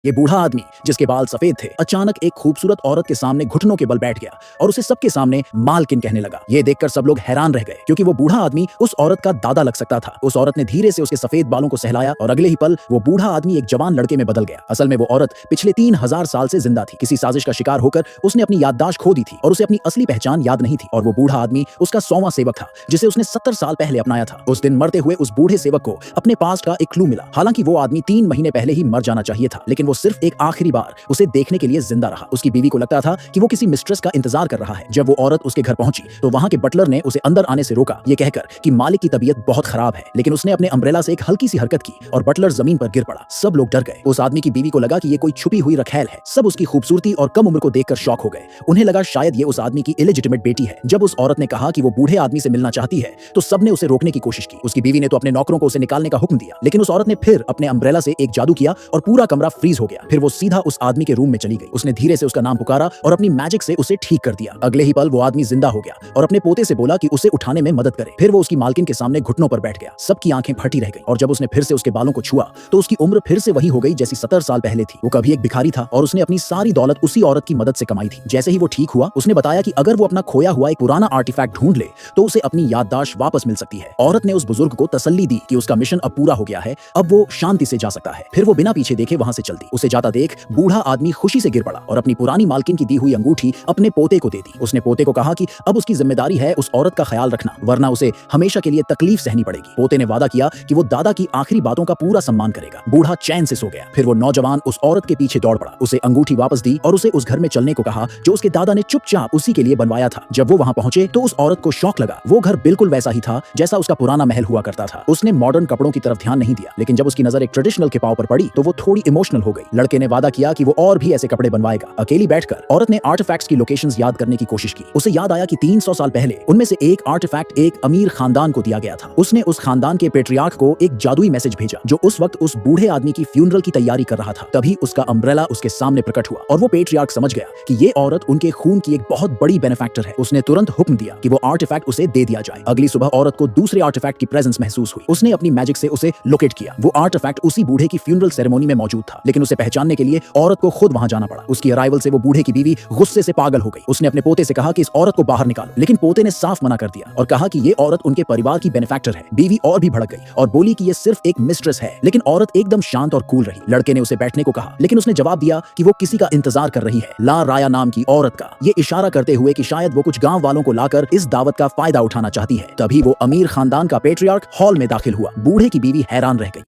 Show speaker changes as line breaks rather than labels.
ये बूढ़ा आदमी जिसके बाल सफेद थे अचानक एक खूबसूरत औरत के सामने घुटनों के बल बैठ गया और उसे सबके सामने मालकिन कहने लगा। ये देखकर सब लोग हैरान रह गए क्योंकि वो बूढ़ा आदमी उस औरत का दादा लग सकता था। उस औरत ने धीरे से उसके सफेद बालों को सहलाया और अगले ही पल वो बूढ़ा आदमी एक जवान लड़के में बदल गया। असल में वो औरत पिछले 3000 साल से जिंदा थी। किसी साजिश का शिकार होकर उसने अपनी याददाश्त खो दी थी और उसे अपनी असली पहचान याद नहीं थी। और वो बूढ़ा आदमी उसका 100वां सेवक था जिसे उसने 70 साल पहले अपनाया था। उस दिन मरते हुए उस बूढ़े सेवक को अपने पास्ट का एक क्लू मिला। हालांकि वो आदमी 3 महीने पहले ही मर जाना चाहिए था, लेकिन वो सिर्फ एक आखिरी बार उसे देखने के लिए जिंदा रहा। उसकी बीवी को लगता था कि वो किसी मिस्ट्रेस का इंतजार कर रहा है। जब वो औरत उसके घर पहुंची तो वहां के बटलर ने उसे अंदर आने से रोका, ये कहकर कि मालिक की तबीयत बहुत खराब है। लेकिन उसने अपने अम्ब्रेला से एक हल्की सी हरकत की और बटलर जमीन पर गिर पड़ा। सब लोग डर गए। उस आदमी की बीवी को लगा कि ये कोई छुपी हुई रखैल है। सब उसकी खूबसूरती और कम उम्र को देखकर शॉक हो गए। उन्हें लगा शायद ये उस आदमी की इलेजिटिमेट बेटी है। जब उस औरत ने कहा कि वो बूढ़े आदमी से मिलना चाहती है तो सबने उसे रोकने की कोशिश की। उसकी बीवी ने तो अपने नौकरों को उसे निकालने का हुक्म दिया, लेकिन उस औरत ने फिर अपने अम्ब्रेला से एक जादू किया और पूरा कमरा फ्रीज हो गया। फिर वो सीधा उस आदमी के रूम में चली गई। उसने धीरे से उसका नाम पुकारा और अपनी मैजिक से उसे ठीक कर दिया। अगले ही पल वो आदमी जिंदा हो गया और अपने पोते से बोला कि उसे उठाने में मदद करे। फिर वो उसकी मालकिन के सामने घुटनों पर बैठ गया। सबकी आंखें फटी रह गई और जब उसने फिर से उसके बालों को छुआ तो उसकी उम्र फिर से वही हो गई जैसी 70 साल पहले थी। वो कभी एक भिखारी था और उसने अपनी सारी दौलत उसी औरत की मदद से कमाई थी। जैसे ही वो ठीक हुआ उसने बताया कि अगर वो अपना खोया हुआ एक पुराना आर्टिफैक्ट ढूंढ ले तो उसे अपनी याददाश्त वापस मिल सकती है। औरत ने उस बुजुर्ग को तसल्ली दी कि उसका मिशन अब पूरा हो गया है, अब वो शांति से जा सकता है। फिर वो बिना पीछे देखे वहां से चल दी। उसे जाता देख बूढ़ा आदमी खुशी से गिर पड़ा और अपनी पुरानी मालकिन की दी हुई अंगूठी अपने पोते को दे दी। उसने पोते को कहा कि अब उसकी जिम्मेदारी है उस औरत का ख्याल रखना, वरना उसे हमेशा के लिए तकलीफ सहनी पड़ेगी। पोते ने वादा किया कि वो दादा की आखिरी बातों का पूरा सम्मान करेगा। बूढ़ा चैन से सो गया। फिर वो नौजवान उस औरत के पीछे दौड़ पड़ा, उसे अंगूठी वापस दी और उसे उस घर में चलने को कहा जो उसके दादा ने चुपचाप उसी के लिए बनवाया था। जब वो वहां पहुंचे तो उस औरत को शौक लगा। वो घर बिल्कुल वैसा ही था जैसा उसका पुराना महल हुआ करता था। उसने मॉडर्न कपड़ों की तरफ ध्यान नहीं दिया, लेकिन जब उसकी नजर एक ट्रेडिशनल के पांव पर पड़ी तो वो थोड़ी इमोशनल हो गई। लड़के ने वादा किया कि वो और भी ऐसे कपड़े बनवाएगा। अकेली बैठकर औरत ने आर्टिफैक्ट्स की लोकेशंस याद करने की कोशिश की। उसे याद आया कि 300 साल पहले उनमें से एक आर्टिफैक्ट एक अमीर खानदान को दिया गया था। उसने उस खानदान के पेट्रियार्क को एक जादुई मैसेज भेजा जो उस वक्त उस बूढ़े आदमी की फ्यूनरल की तैयारी कर रहा था। तभी उसका अम्ब्रेला उसके सामने प्रकट हुआ और वो पेट्रियार्क समझ गया कि ये औरत उनके खून की एक बहुत बड़ी बेनिफैक्टर है। उसने तुरंत हुक्म दिया कि वो आर्टिफैक्ट उसे दे दिया जाए। अगली सुबह औरत को दूसरे आर्टिफैक्ट की प्रेजेंस महसूस हुई। उसने अपनी मैजिक से उसे लोकेट किया। वो आर्टिफैक्ट उसी बूढ़े की फ्यूनरल सेरेमनी में मौजूद था, लेकिन उसे पहचानने के लिए औरत को खुद वहां जाना पड़ा। उसकी अराइवल से वो बूढ़े की बीवी गुस्से से पागल हो गई। उसने अपने पोते से कहा कि इस औरत को बाहर निकालो, लेकिन पोते ने साफ मना कर दिया और कहा कि ये औरत उनके परिवार की बेनिफैक्टर है। बीवी और भी भड़क गई और बोली कि ये सिर्फ एक मिस्ट्रेस है, लेकिन औरत एकदम शांत और कूल रही। लड़के ने उसे बैठने को कहा, लेकिन उसने जवाब दिया कि वो किसी का इंतजार कर रही है, ला राया नाम की औरत का, ये इशारा करते हुए कि शायद वो कुछ गांव वालों को लाकर इस दावत का फायदा उठाना चाहती है। तभी वो अमीर खानदान का पेट्रियार्क हॉल में दाखिल हुआ। बूढ़े की बीवी हैरान रह गई।